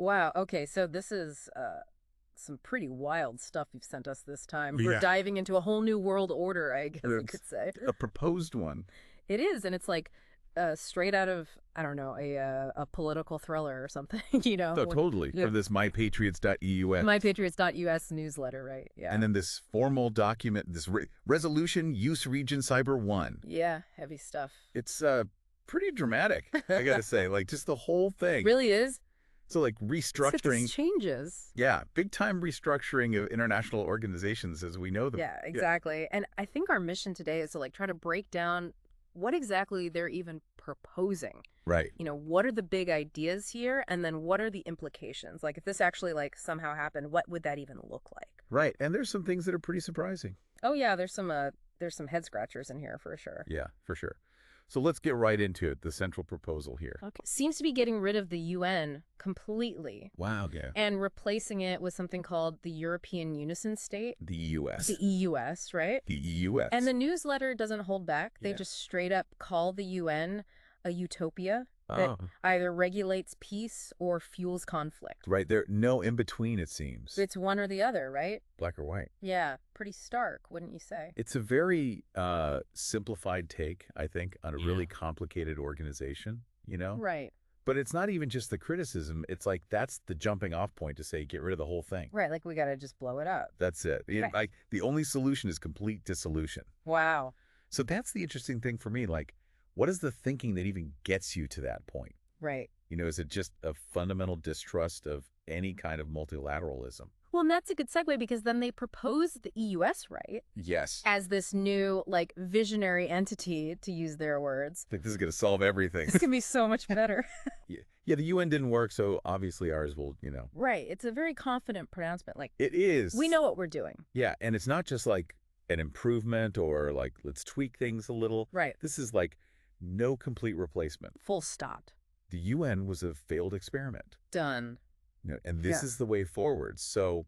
Wow. Okay, so this is some pretty wild stuff you've sent us this time. We're Yeah. diving into a whole new world order, I guess you It's could say. a proposed one. It is, and it's like straight out of, I don't know, a political thriller or something, you know? So totally. Yeah. From this MY.PATRIOTS.EUS. MY.PATRIOTS.EUS newsletter, right? Yeah. And then this formal document, this resolution, use REGENCYBER 1. Yeah, heavy stuff. It's pretty dramatic, I gotta say. Like, just the whole thing. Really is. So, like, restructuring. Changes. Yeah, big-time restructuring of international organizations as we know them. Yeah, exactly. And I think our mission today is to, like, try to break down what exactly they're even proposing. Right. You know, what are the big ideas here? And then what are the implications? Like, if this actually, like, somehow happened, what would that even look like? Right. And there's some things that are pretty surprising. Oh, yeah, there's some head scratchers in here for sure. Yeah, for sure. So let's get right into it, the central proposal here. Okay. Seems to be getting rid of the UN completely. Wow, yeah. And replacing it with something called the European Unison State. The EUS. The EUS, right? The EUS. And the newsletter doesn't hold back. They just straight up call the UN a utopia that either regulates peace or fuels conflict. Right. There no in-between, it seems. It's one or the other, right? Black or white. Yeah. Pretty stark, wouldn't you say? It's a very simplified take, I think, on a really complicated organization, you know? Right. But it's not even just the criticism. It's like that's the jumping off point to say get rid of the whole thing. Right. Like we got to just blow it up. That's it. Right. Like the only solution is complete dissolution. Wow. So that's the interesting thing for me. Like, what is the thinking that even gets you to that point? Right. You know, is it just a fundamental distrust of any kind of multilateralism? Well, and that's a good segue because then they propose the EUS, right? Yes. As this new, like, visionary entity, to use their words. I think this is going to solve everything. This can be so much better. Yeah, the UN didn't work, so obviously ours will, you know. Right. It's a very confident pronouncement. Like, it is. We know what we're doing. Yeah, and it's not just like an improvement or like let's tweak things a little. Right. This is like no complete replacement. Full stop. The UN was a failed experiment. Done. You know, and this is the way forward. So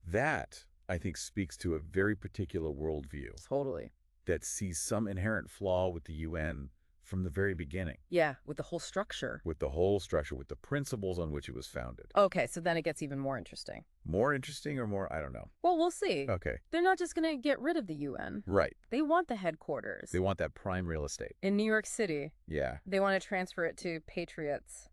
that, I think, speaks to a very particular worldview. Totally. That sees some inherent flaw with the UN from the very beginning. Yeah, with the whole structure. With the whole structure, with the principles on which it was founded. Okay, so then it gets even more interesting. More interesting or more, I don't know. Well, we'll see. Okay. They're not just going to get rid of the UN. Right. They want the headquarters. They want that prime real estate. In New York City. Yeah. They want to transfer it to Patriots.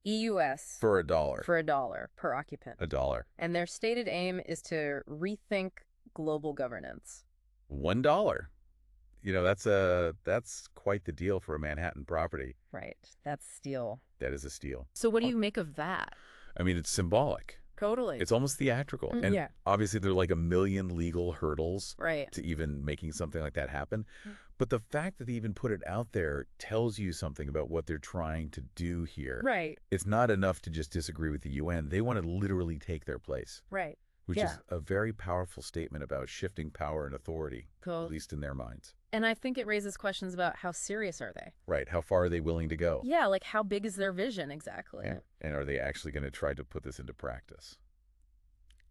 EUS. For $1. For $1 per occupant. $1. And their stated aim is to rethink global governance. $1. You know, that's quite the deal for a Manhattan property. Right. That's steal. That is a steal. So what do you make of that? I mean, it's symbolic. Totally. It's almost theatrical. And obviously there are like a million legal hurdles to even making something like that happen. But the fact that they even put it out there tells you something about what they're trying to do here. Right. It's not enough to just disagree with the UN. They want to literally take their place. Right. Which is a very powerful statement about shifting power and authority, at least in their minds. And I think it raises questions about how serious are they? Right. How far are they willing to go? Yeah, like how big is their vision exactly? Yeah. And are they actually going to try to put this into practice?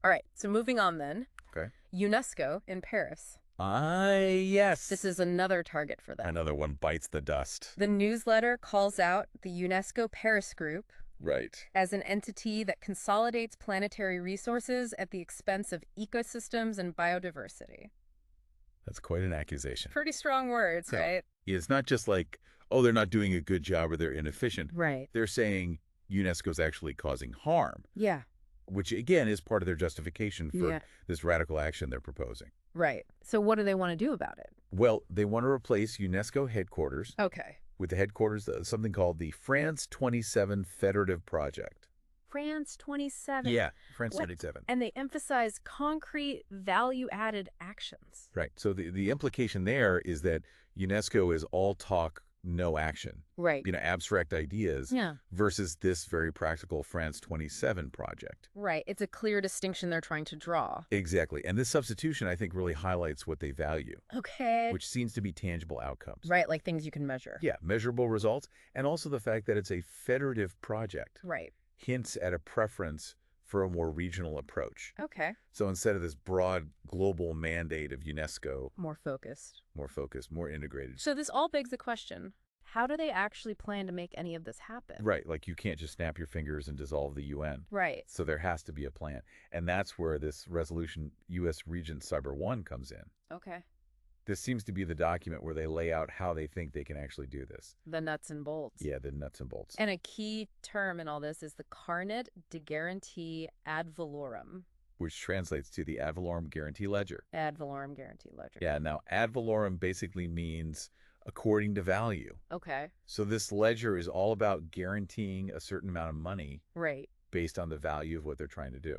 All right. So moving on then. Okay. UNESCO in Paris. Yes. This is another target for them. Another one bites the dust. The newsletter calls out the UNESCO Paris Group. Right. As an entity that consolidates planetary resources at the expense of ecosystems and biodiversity. That's quite an accusation. Pretty strong words, right? It's not just like, oh, they're not doing a good job or they're inefficient. Right. They're saying UNESCO's actually causing harm. Yeah. Which, again, is part of their justification for this radical action they're proposing. Right. So what do they want to do about it? Well, they want to replace UNESCO headquarters. Okay. With the headquarters, something called the France 27 Federative Project. France 27? Yeah, France 27. And they emphasize concrete value-added actions. Right. So the implication there is that UNESCO is all talk, no action. Right. You know, abstract ideas versus this very practical France 27 project. Right. It's a clear distinction they're trying to draw. Exactly. And this substitution, I think, really highlights what they value. Okay. Which seems to be tangible outcomes. Right, like things you can measure. Yeah, measurable results. And also the fact that it's a federative project. Right. Hints at a preference for a more regional approach. Okay. So instead of this broad global mandate of UNESCO. More focused. More focused, more integrated. So this all begs the question, how do they actually plan to make any of this happen? Right, like you can't just snap your fingers and dissolve the UN. Right. So there has to be a plan. And that's where this resolution U.S. REGENCYBER 1 comes in. Okay. This seems to be the document where they lay out how they think they can actually do this. The nuts and bolts. Yeah, the nuts and bolts. And a key term in all this is the Carnet de Garantie ad valorem. Which translates to the ad valorem guarantee ledger. Ad valorem guarantee ledger. Yeah, now ad valorem basically means according to value. Okay. So this ledger is all about guaranteeing a certain amount of money. Right. Based on the value of what they're trying to do.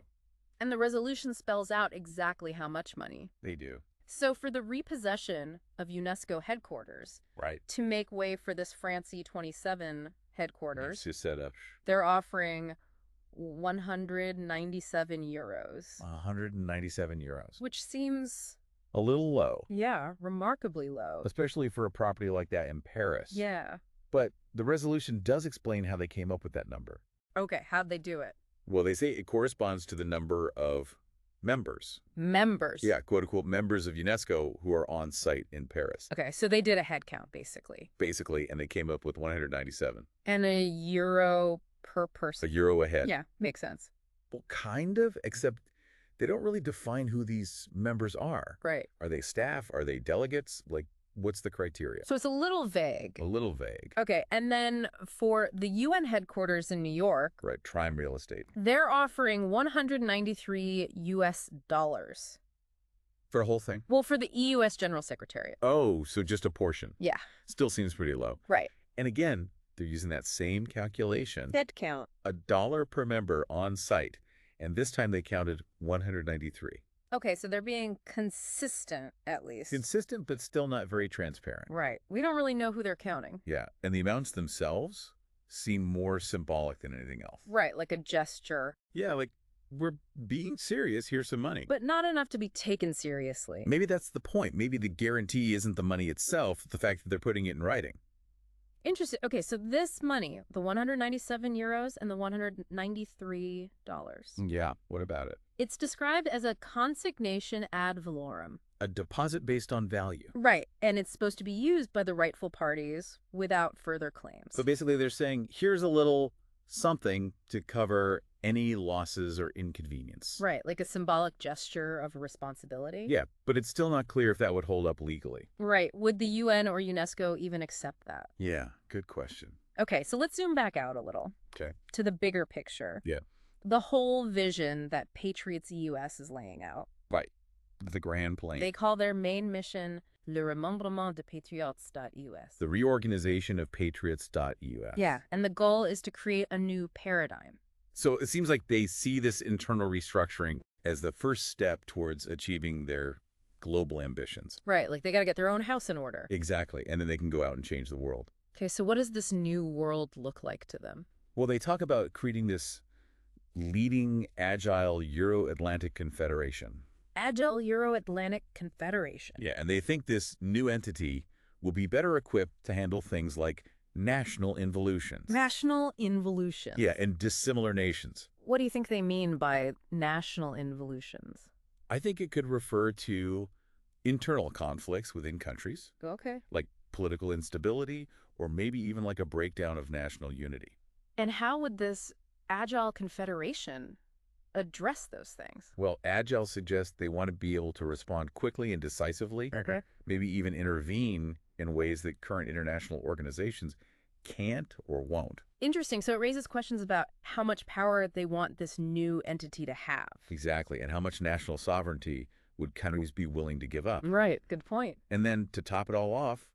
And the resolution spells out exactly how much money. They do. So for the repossession of UNESCO headquarters, right, to make way for this Français 27 headquarters, to set up, they're offering 197 euros. 197 euros. Which seems a little low. Yeah, remarkably low. Especially for a property like that in Paris. Yeah. But the resolution does explain how they came up with that number. Okay, how'd they do it? Well, they say it corresponds to the number of members. Members? Yeah, quote-unquote members of UNESCO who are on site in Paris. Okay, so they did a head count, basically. Basically, and they came up with 197. And a euro per person. A euro a head. Yeah, makes sense. Well, kind of, except they don't really define who these members are. Right. Are they staff? Are they delegates? Like, what's the criteria? So it's a little vague. A little vague. Okay, and then for the UN headquarters in New York. Right, Trime Real Estate. They're offering $193 US. For a whole thing? Well, for the EUS General Secretariat. Oh, so just a portion. Yeah. Still seems pretty low. Right. And again, they're using that same calculation. Head count. $1 per member on site. And this time they counted 193. Okay, so they're being consistent, at least. Consistent, but still not very transparent. Right. We don't really know who they're counting. Yeah, and the amounts themselves seem more symbolic than anything else. Right, like a gesture. Yeah, like, we're being serious, here's some money. But not enough to be taken seriously. Maybe that's the point. Maybe the guarantee isn't the money itself, the fact that they're putting it in writing. Interesting. Okay, so this money, the 197 euros and the $193. Yeah, what about it? It's described as a consignation ad valorem. A deposit based on value. Right, and it's supposed to be used by the rightful parties without further claims. So basically they're saying, here's a little something to cover any losses or inconvenience. Right, like a symbolic gesture of responsibility. Yeah, but it's still not clear if that would hold up legally. Right. Would the UN or UNESCO even accept that? Yeah, good question. Okay, so let's zoom back out a little. Okay. To the bigger picture. Yeah. The whole vision that PATRIOTS.EUS is laying out. Right. The grand plan. They call their main mission le remembrement de PATRIOTS.EUS. The reorganization of PATRIOTS.EUS. Yeah, and the goal is to create a new paradigm. So it seems like they see this internal restructuring as the first step towards achieving their global ambitions. Right, like they got to get their own house in order. Exactly, and then they can go out and change the world. Okay, so what does this new world look like to them? Well, they talk about creating this leading agile Euro-Atlantic Confederation. Agile Euro-Atlantic Confederation. Yeah, and they think this new entity will be better equipped to handle things like national involutions. National involutions. Yeah, and dissimilar nations. What do you think they mean by national involutions? I think it could refer to internal conflicts within countries. Okay. Like political instability, or maybe even like a breakdown of national unity. And how would this Agile Confederation address those things? Well, Agile suggests they want to be able to respond quickly and decisively. Okay. Maybe even intervene in ways that current international organizations can't or won't. Interesting. So it raises questions about how much power they want this new entity to have. Exactly. And how much national sovereignty would countries be willing to give up? Right. Good point. And then to top it all off,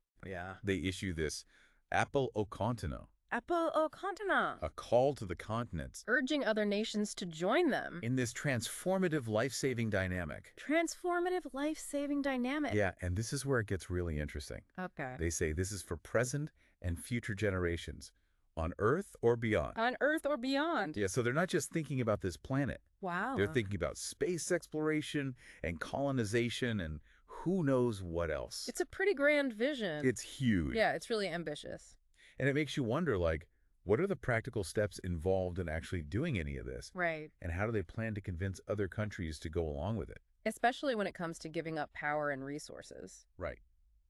they issue this appel au continent. Appel au continent. A call to the continents. Urging other nations to join them. In this transformative life-saving dynamic. Transformative life-saving dynamic. Yeah, and this is where it gets really interesting. Okay. They say this is for present and future generations, on Earth or beyond. On Earth or beyond. Yeah, so they're not just thinking about this planet. Wow. They're thinking about space exploration and colonization and who knows what else. It's a pretty grand vision. It's huge. Yeah, it's really ambitious. And it makes you wonder, like, what are the practical steps involved in actually doing any of this? Right. And how do they plan to convince other countries to go along with it? Especially when it comes to giving up power and resources. Right.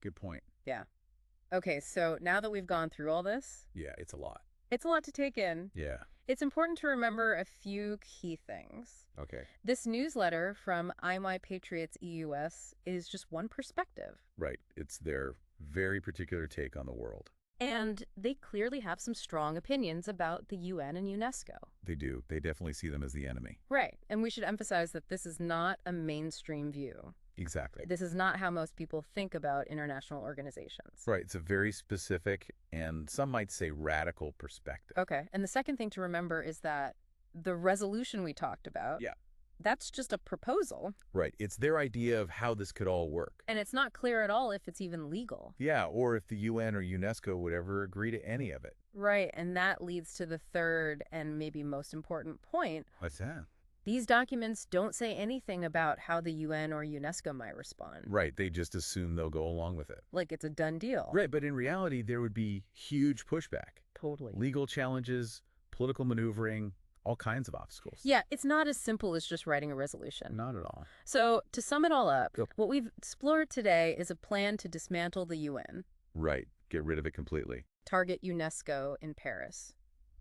Good point. Yeah. Okay, so now that we've gone through all this... Yeah, it's a lot. It's a lot to take in. Yeah. It's important to remember a few key things. Okay. This newsletter from MY.PATRIOTS.EUS is just one perspective. Right. It's their very particular take on the world. And they clearly have some strong opinions about the UN and UNESCO. They do. They definitely see them as the enemy. Right. And we should emphasize that this is not a mainstream view. Exactly. This is not how most people think about international organizations. Right. It's a very specific and some might say radical perspective. Okay. And the second thing to remember is that the resolution we talked about, that's just a proposal. Right. It's their idea of how this could all work. And it's not clear at all if it's even legal. Yeah, or if the UN or UNESCO would ever agree to any of it. Right. And that leads to the third and maybe most important point. What's that? These documents don't say anything about how the UN or UNESCO might respond. Right. They just assume they'll go along with it. Like it's a done deal. Right. But in reality, there would be huge pushback. Totally. Legal challenges, political maneuvering, all kinds of obstacles. Yeah, it's not as simple as just writing a resolution. Not at all. So to sum it all up, what we've explored today is a plan to dismantle the UN. Right. Get rid of it completely. Target UNESCO in Paris.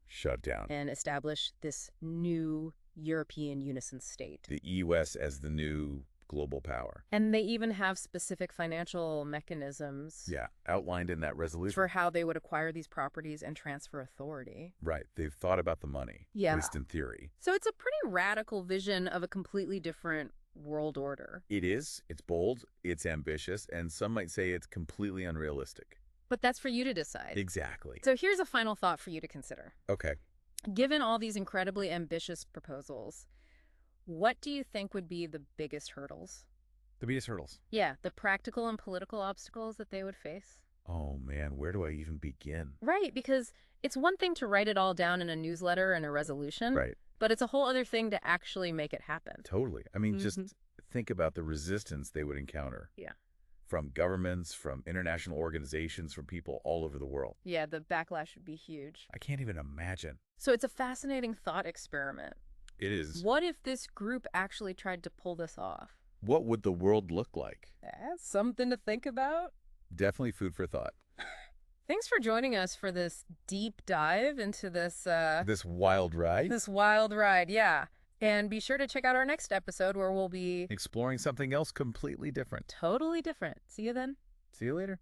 Shut down. And establish this new European unison state. The EUS as the new global power. And they even have specific financial mechanisms. Yeah, outlined in that resolution. For how they would acquire these properties and transfer authority. Right. They've thought about the money. Yeah. At least in theory. So it's a pretty radical vision of a completely different world order. It is. It's bold. It's ambitious. And some might say it's completely unrealistic. But that's for you to decide. Exactly. So here's a final thought for you to consider. Okay. Given all these incredibly ambitious proposals, what do you think would be the biggest hurdles? The biggest hurdles? Yeah, the practical and political obstacles that they would face. Oh, man, where do I even begin? Right, because it's one thing to write it all down in a newsletter and a resolution. Right. But it's a whole other thing to actually make it happen. Totally. I mean, just think about the resistance they would encounter. Yeah. From governments, from international organizations, from people all over the world. Yeah, the backlash would be huge. I can't even imagine. So it's a fascinating thought experiment. It is. What if this group actually tried to pull this off? What would the world look like? That's something to think about. Definitely food for thought. Thanks for joining us for this deep dive into this... this wild ride? This wild ride, yeah. And be sure to check out our next episode where we'll be... exploring something else completely different. Totally different. See you then. See you later.